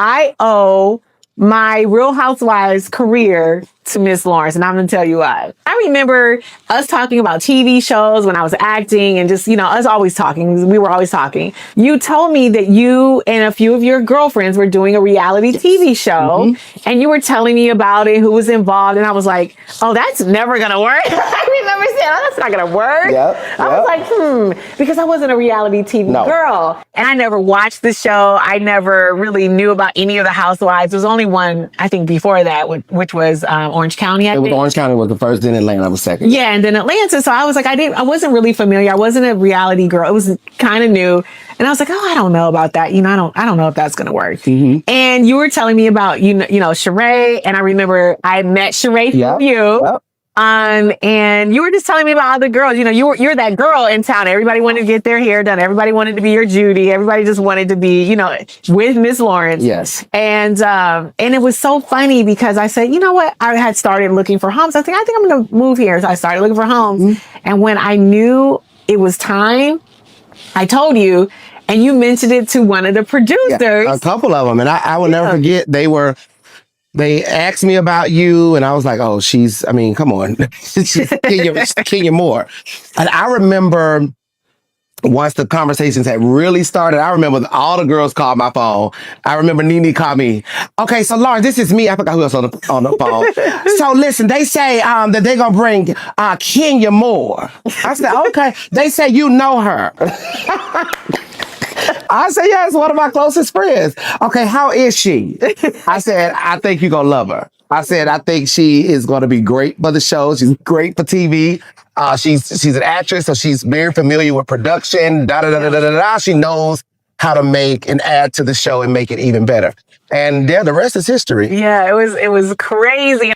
I owe my Real Housewives career to Miss Lawrence, and I'm going to tell you why. I remember us talking about TV shows when I was acting and just, us always talking. We were always talking. You told me that you and a few of your girlfriends were doing a reality TV show, and you were telling me about it, who was involved, and I was like, oh, that's never going to work. I remember saying, oh, that's not going to work. I was like, because I wasn't a reality TV girl, and I never watched the show. I never really knew about any of the Housewives. There was only one, I think, before that, which was Orange County. Orange County was the first, then Atlanta was second. Yeah, and then Atlanta. So I was like, I wasn't really familiar. I wasn't a reality girl. It was kind of new, and I was like, oh, I don't know about that. I don't know if that's gonna work. And you were telling me about Sheree, and I remember I met Sheree through you. And you were just telling me about other girls. You're that girl in town. Everybody wanted to get their hair done. Everybody wanted to be your Judy. Everybody just wanted to be, with Miss Lawrence. Yes. And it was so funny because I said, you know what? I had started looking for homes. I think I'm going to move here. So I started looking for homes. And when I knew it was time, I told you, and you mentioned it to one of the producers. Yeah, a couple of them. And I will never forget, they asked me about you, and I was like, oh, come on. Kenya Moore. And I remember once the conversations had really started, I remember all the girls called my phone. I remember Nene called me. Okay, so Lauren, this is me. I forgot who else on the phone. So listen, they say that they're going to bring Kenya Moore. I said, okay. They say you know her. I said, yeah, it's one of my closest friends. Okay, how is she? I said, I think you're going to love her. I said, I think she is going to be great for the show. She's great for TV. She's an actress, so she's very familiar with production. She knows how to make and add to the show and make it even better. And the rest is history. Yeah, it was crazy.